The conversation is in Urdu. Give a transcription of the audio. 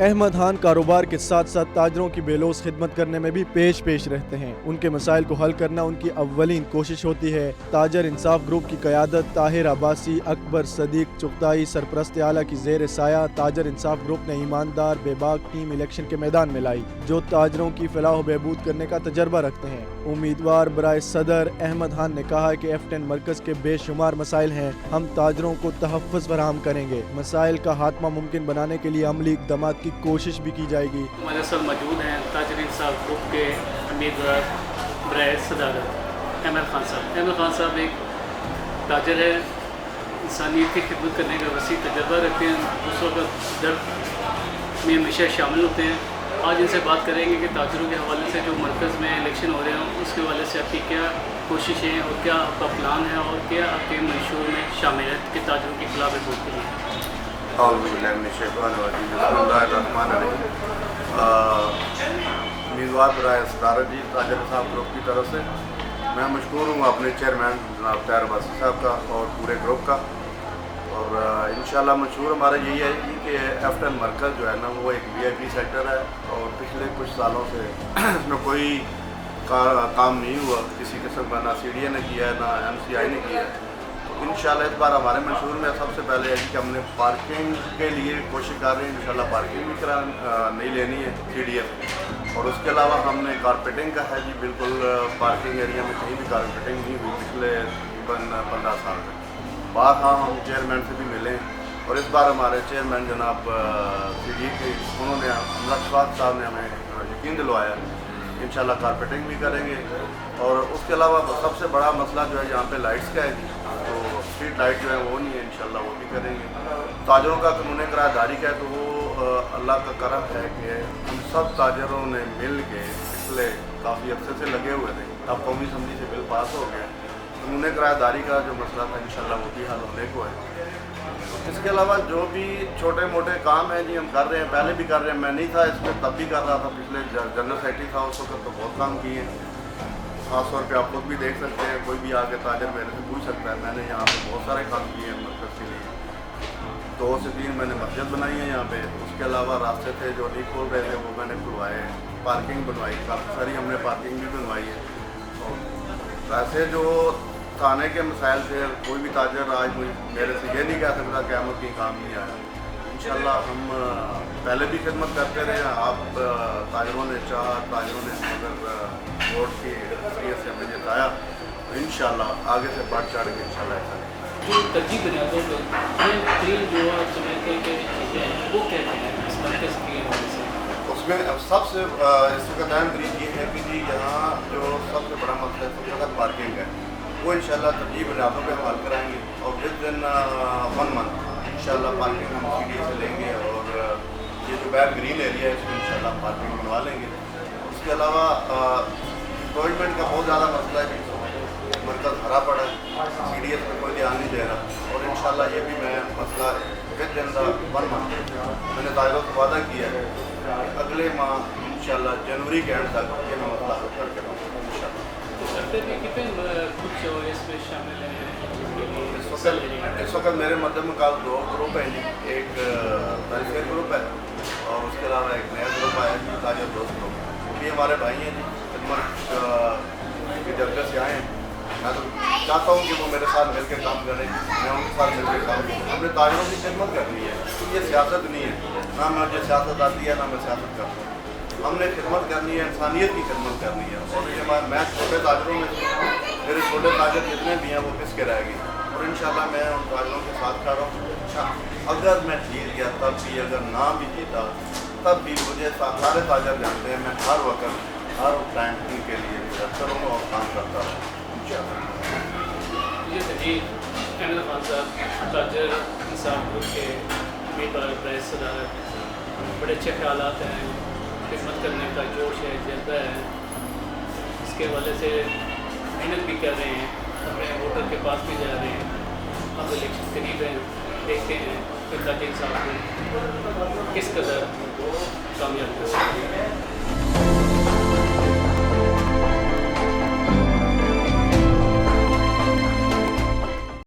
احمد خان کاروبار کے ساتھ ساتھ تاجروں کی بےلوث خدمت کرنے میں بھی پیش رہتے ہیں۔ ان کے مسائل کو حل کرنا ان کی اولین کوشش ہوتی ہے۔ تاجر انصاف گروپ کی قیادت طاہر عباسی، اکبر صدیق چغتائی سرپرست اعلیٰ کی زیر سایہ تاجر انصاف گروپ نے ایماندار بے باک ٹیم الیکشن کے میدان میں لائی، جو تاجروں کی فلاح و بہبود کرنے کا تجربہ رکھتے ہیں۔ امیدوار برائے صدر احمد خان نے کہا کہ F10 مرکز کے بے شمار مسائل ہیں، ہم تاجروں کو تحفظ فراہم کریں گے۔ مسائل کا خاتمہ ممکن بنانے کے لیے عملی اقدامات کی کوشش بھی کی جائے گی۔ ہمارے ساتھ موجود ہیں تاجر انصاف گروپ کے امیدوار برائے صدارت احمد خان صاحب۔ احمد خان صاحب ایک تاجر ہے، انسانیت کی خدمت کرنے کا وسیع تجربہ رکھتے ہیں، دوسروں کا درد میں ہمیشہ شامل ہوتے ہیں۔ آج ان سے بات کریں گے کہ تاجروں کے حوالے سے جو مرکز میں الیکشن ہو رہے ہیں اس کے حوالے سے آپ کی کیا کوششیں ہیں اور کیا آپ کا پلان ہے اور کیا آپ کے منشور میں شامل ہے کہ تاجروں کی فلاح بہبود کے لیے۔ اعوذ باللہ من الشیطان الرجیم، بسم اللہ الرحمن الرحیم۔ امیدوار برائے صدارت جی تاجر انصاف گروپ کی طرف سے میں مشکور ہوں اپنے چیئرمین جناب طاہر عباسی صاحب کا اور پورے گروپ کا، اور انشاءاللہ مشہور ہمارا یہی ہے کہ F10 مرکز جو ہے نا وہ ایک VIP سیکٹر ہے، اور پچھلے کچھ سالوں سے اس میں کوئی کام نہیں ہوا کسی قسم کا، نہ CDA نے کیا ہے نہ MCI نے کیا ہے۔ انشاءاللہ اس بار ہمارے منشور میں سب سے پہلے ہے کہ ہم نے پارکنگ کے لیے کوشش کر رہے ہیں، انشاءاللہ پارکنگ بھی نہیں لینی ہے CDA سے، اور اس کے علاوہ ہم نے کارپیٹنگ کا ہے جی، بالکل پارکنگ ایریا میں کہیں بھی کارپیٹنگ نہیں ہوئی پچھلے تقریباً 15 سال سے۔ بارہا ہم چیئرمین سے بھی ملے ہیں، اور اس بار ہمارے چیئرمین جناب CDA کے انہوں نے امرت صاحب نے ہمیں یقین دلوایا انشاءاللہ کارپیٹنگ بھی کریں گے۔ اور اس کے علاوہ سب سے بڑا مسئلہ جو ہے یہاں پہ لائٹس کا ہے جی، تو اسٹریٹ لائٹ جو ہے وہ نہیں ہے، انشاءاللہ وہ بھی کریں گے۔ تاجروں کا قانون قرارداد داری کا ہے تو وہ اللہ کا کرم ہے کہ ہم سب تاجروں نے مل کے پچھلے کافی عرصے سے لگے ہوئے تھے، اب قومی اسمبلی سے بل پاس ہو گیا، قانون قرارداد داری کا جو مسئلہ تھا انشاءاللہ وہ بھی حل ہونے کو ہے۔ اس کے علاوہ جو بھی چھوٹے موٹے کام ہیں جی ہم کر رہے ہیں، پہلے بھی کر رہے ہیں، میں نہیں تھا اس میں تب بھی کر رہا تھا، پچھلے جنرل سیکرٹری تھا اس وقت تو بہت کام کیے ہیں، خاص طور پہ آپ خود بھی دیکھ سکتے ہیں، کوئی بھی آگے تاجر میرے سے پوچھ سکتا ہے، میں نے یہاں پہ بہت سارے کام کیے ہیں مرکز کے لیے۔ 2 سے 3 میں نے مسجد بنائی ہے یہاں پہ، اس کے علاوہ راستے تھے جو نہیں کھول رہے تھے وہ میں نے کھلوائے، پارکنگ بنوائی، کافی ساری ہم نے پارکنگ بھی بنوائی ہے۔ اور ویسے جو تھانے کے مسائل سے کوئی بھی تاجر آج میرے سے یہ نہیں کہہ سکتا کہ احمد کہیں کام نہیں آیا۔ انشاءاللہ ہم پہلے بھی خدمت کرتے رہے ہیں، آپ تاجروں نے چاہا، تاجروں نے اگر ووٹ کی حیثیت سے ہمیں جتایا تو انشاءاللہ آگے سے بڑھ چڑھ کے انشاءاللہ ایسا نہیں۔ جو ترجیح بنیادوں پہ ترین جو آپ سمجھتے ہیں کہ چیزیں ہیں وہ کیا ہیں اس مرکز کی حوالے سے؟ اس میں سب سے اس وقت اہم ترین یہ ہے کہ جی یہاں جو سب سے بڑا مسئلہ ہے سب سے زیادہ پارکنگ ہے، وہ انشاءاللہ ترجیح بنیادوں پہ ہم حل کرائیں گے، اور ود ان 1 منتھ انشاءاللہ پارکنگ ہم CDA سے لیں گے، اور یہ جو بیک گرین ایریا ہے اس میں انشاءاللہ پارکنگ بنوا لیں گے۔ اس کے علاوہ گورنمنٹ کا بہت زیادہ مسئلہ ہے کہ مرکز بھرا پڑا ہے، CDA پہ کوئی دھیان نہیں دے رہا، اور انشاءاللہ یہ بھی میں مسئلہ ود ان 1 منتھ میں نے تاجروں سے وعدہ کیا ہے کہ اگلے ماہ انشاءاللہ جنوری کے اینڈ تک یہ میں مسئلہ حل کر کے رہوں گا انشاءاللہ۔ کتنے کچھ اس میں شامل ہیں؟ اس وقت میرے مدد مقابل 2 گروپ ہیں جی، ایک ویلفیئر گروپ ہے اور اس کے علاوہ ایک نیا گروپ آیا جی تاجر دوست گروپ، یہ ہمارے بھائی ہیں جی، خدمت کے جذبے سے آئے ہیں۔ میں تو چاہتا ہوں کہ وہ میرے ساتھ مل کے کام کریں، میں ان کے ساتھ مل کے کام کروں، ہم نے تاجروں کی خدمت کرنی ہے، یہ سیاست نہیں ہے، نہ مجھے سیاست آتی ہے نہ میں سیاست کرتا ہوں، ہم نے خدمت کرنی ہے، انسانیت کی خدمت کرنی ہے، اور یہ میں چھوٹے تاجروں میں میرے چھوٹے تاجر جتنے بھی ہیں وہ پس کے رہ گئے، اور انشاءاللہ میں ان تاجروں کے ساتھ کھڑا ہوں۔ اگر میں جیت گیا تب بھی، اگر نہ بھی جیتا تب بھی مجھے سارے تاجر جانتے ہیں میں ہر وقت ہر ٹائم ان کے لیے بہتر ہوں اور کام کرتا ہوں انشاءاللہ۔ یہ جی احمد خان صاحب تاجر انصاف گروپ کے امیدوار برائے صدارت، بڑے اچھے خیالات ہیں، خدمت کرنے کا جوش ہے، جذبہ ہے، اس کے حوالے سے محنت بھی کر رہے ہیں، اپنے ووٹر کے پاس بھی جا رہے ہیں۔ اب الیکشن قریب ہے، دیکھتے ہیں کہ تاجر انصاف گروپ کس قدر کامیاب ہو سکتے ہیں۔